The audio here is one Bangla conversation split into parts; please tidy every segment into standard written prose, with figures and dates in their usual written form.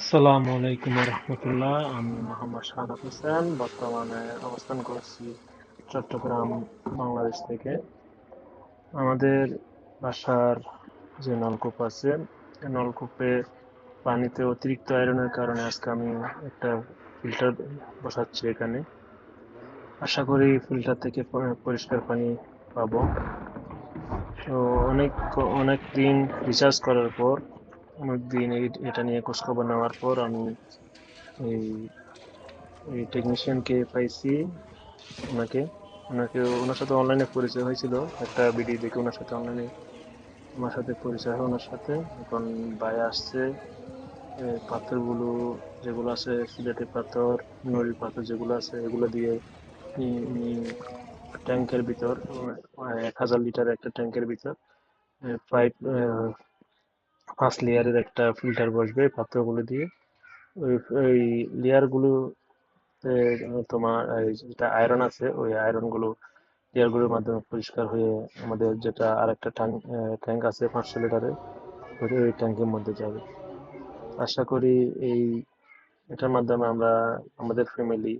আসসালামু আলাইকুম রহমতুল্লাহ। আমি মোহাম্মদ শাহাদাত হোসেন, বর্তমানে অবস্থান করছি চট্টগ্রাম, বাংলাদেশ থেকে। আমাদের বাসার যে নলকূপ আছে, এই নলকূপে পানিতে অতিরিক্ত আয়রনের কারণে আজকে আমি একটা ফিল্টার বসাচ্ছি এখানে। আশা করি ফিল্টার থেকে পরিষ্কার পানি পাবো। তো অনেক অনেক দিন রিসার্চ করার পর, অনেক দিন এটা নিয়ে খোঁজখবর নেওয়ার পর আমি এই এই টেকনিশিয়ানকে পাইছি। ওনাকে ওনার সাথে অনলাইনে পরিচয় হয়েছিল, একটা ভিডিও দেখে ওনার সাথে অনলাইনে আমার সাথে পরিচয় হয় ওনার সাথে। এখন ভাই আসছে, পাথরগুলো যেগুলো আছে, সিলেটি পাথর, নুড়ি পাথর যেগুলো আছে, এগুলো দিয়ে ট্যাঙ্কের ভিতর 1000 লিটার একটা ট্যাঙ্কের ভিতর পাইপ 5 লেয়ারের একটা ফিল্টার বসবে পাথরগুলো দিয়ে। ওই ওই লেয়ার গুলো তোমার এই যেটা আয়রন আছে, ওই আয়রন গুলো লেয়ারগুলোর মাধ্যমে পরিষ্কার হয়ে আমাদের যেটা আরেকটা ট্যাঙ্ক আছে 500 লিটারের, ওই ট্যাঙ্কের মধ্যে যাবে। আশা করি এই এটার মাধ্যমে আমরা আমাদের ফ্যামিলি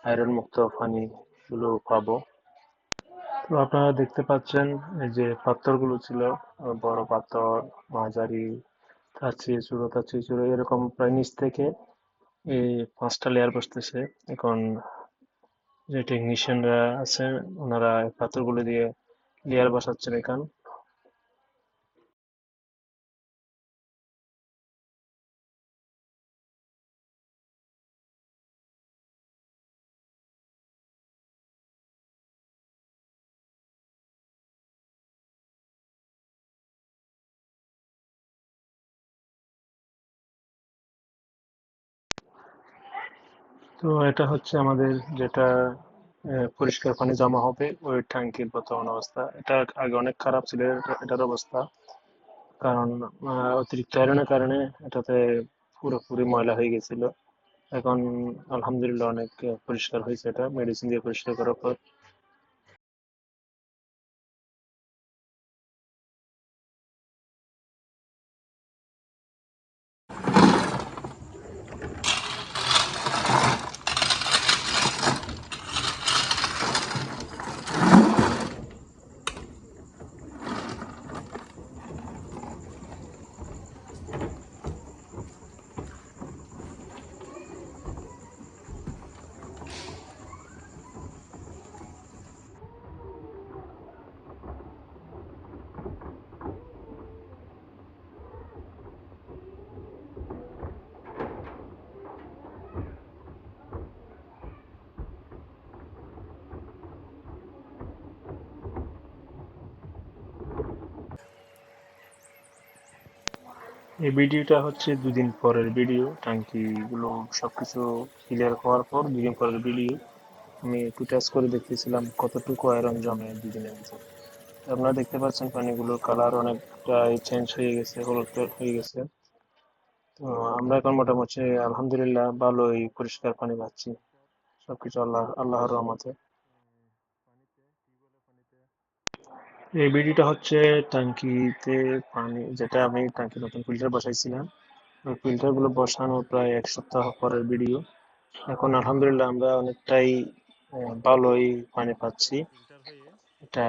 আয়রন মুক্ত পানি গুলো পাবো। তো আপনারা দেখতে পাচ্ছেন, এই যে পাথরগুলো ছিল, বড় পাথর, মাঝারি, তার চেয়ে ছোট, তার চেয়ে ছোট, এরকম প্রায় নিচ থেকে এই 5টা লেয়ার বসতেছে। এখন যে টেকনিশিয়ানরা আছেন, ওনারা এই পাথরগুলো দিয়ে লেয়ার বসাচ্ছেন এখান। তো এটা হচ্ছে আমাদের যেটা পরিষ্কার পানি জমা হবে ওই ট্যাঙ্কির বর্তমান অবস্থা। এটা আগে অনেক খারাপ ছিল এটার অবস্থা, কারণ অতিরিক্ত আয়রনের কারণে এটাতে পুরোপুরি ময়লা হয়ে গেছিল। এখন আলহামদুলিল্লাহ অনেক পরিষ্কার হয়েছে, এটা মেডিসিন দিয়ে পরিষ্কার করার পর। এই ভিডিওটা হচ্ছে 2 দিন পরের ভিডিও, ট্যাঙ্কি গুলো সবকিছু ক্লিয়ার হওয়ার পর 2 দিন পরের ভিডিও। আমি একটু টেস্ট করে দেখতেছিলাম কতটুকু আয়রন জমে 2 দিনের ভিতর। আপনারা দেখতে পাচ্ছেন পানিগুলোর কালার অনেকটাই চেঞ্জ হয়ে গেছে, হলুদ হয়ে গেছে। তো আমরা এখন মোটামুটি আলহামদুলিল্লাহ ভালোই পরিষ্কার পানি পাচ্ছি, সবকিছু আল্লাহর রহমতে। এই ভিডিওটা হচ্ছে ট্যাঙ্কিতে পানি, যেটা আমি ট্যাঙ্কি নতুন ফিল্টার বসাইছিলাম, ওই ফিল্টার গুলো বসানোর প্রায় 1 সপ্তাহ পরের ভিডিও। এখন আলহামদুলিল্লাহ আমরা অনেকটাই ভালোই পানি পাচ্ছি। এটা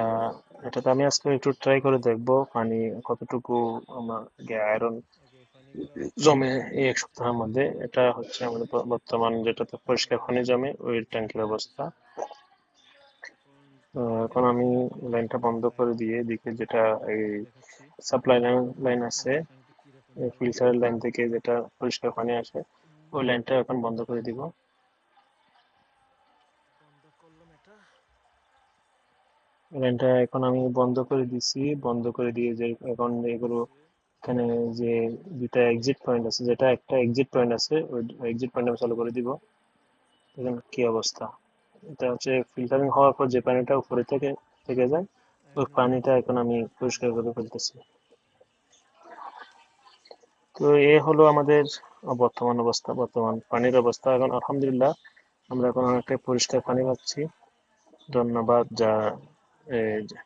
এটাতে আমি আজকে একটু ট্রাই করে দেখবো পানি কতটুকু আমার আয়রন জমে এই 1 সপ্তাহের মধ্যে। এটা হচ্ছে আমাদের বর্তমান যেটাতে পরিষ্কার পানি জমে ওই ট্যাঙ্কির অবস্থা। তো এখন আমি লাইনটা বন্ধ করে দিয়ে এদিকে যেটা এই সাপ্লাই লাইন আছে, ফিল্টারের লাইন থেকে যেটা পরিষ্কার পানি আসে, ওই লাইনটা এখন বন্ধ করে দিব। লাইনটা এখন আমি বন্ধ করে দিছি, বন্ধ করে দিয়ে যে এখন এগুলো এখানে যে 2টা এক্সিট পয়েন্ট আছে, যেটা একটা এক্সিট পয়েন্ট আছে, ওই এক্সিট পয়েন্ট আমি চালু করে দিব। দেখেন কি অবস্থা। এটা হচ্ছে ফিল্টারিং হওয়ার পর যে পানিটা উপরে থেকে থেকে যায়, ওই পানিটা এখন আমি পরিষ্কার করে ফেলতেছি। তো এ হলো আমাদের বর্তমান অবস্থা, বর্তমান পানির অবস্থা। এখন আলহামদুলিল্লাহ আমরা এখন অনেকটা পরিষ্কার পানি পাচ্ছি। ধন্যবাদ যা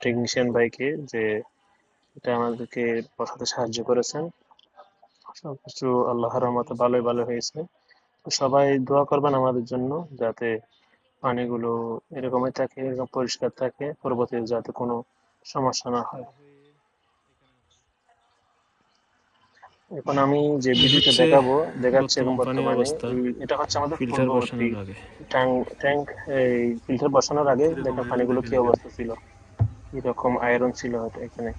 টেকনিশিয়ান ভাইকে, যে এটা আমাদেরকে বসাতে সাহায্য করেছেন। সবকিছু আল্লাহর রহমতে ভালোই ভালো হয়েছে। তো সবাই দোয়া করবেন আমাদের জন্য, যাতে পানিগুলো এরকমই থাকে, এরকম পরিষ্কার থাকে, পরবর্তীতে যাতে কোনো সমস্যা না হয়। এখন আমি যে এই ভিডিওটা হচ্ছে দেখাবো, দেখাচ্ছি এখন বর্তমান পানির বর্তমানে, অবস্থা এটা হচ্ছে আমাদের ফিল্টার পূর্ববর্তী বসানোর আগে। ট্যাঙ্ক ট্যাঙ্ক এই ফিল্টার বসানোর আগে কিরকম দেখেন আয়রন পানিগুলো কি দেখেন এখানে। অবস্থা ছিল, এরকম আয়রন ছিল হয়তো এখানে।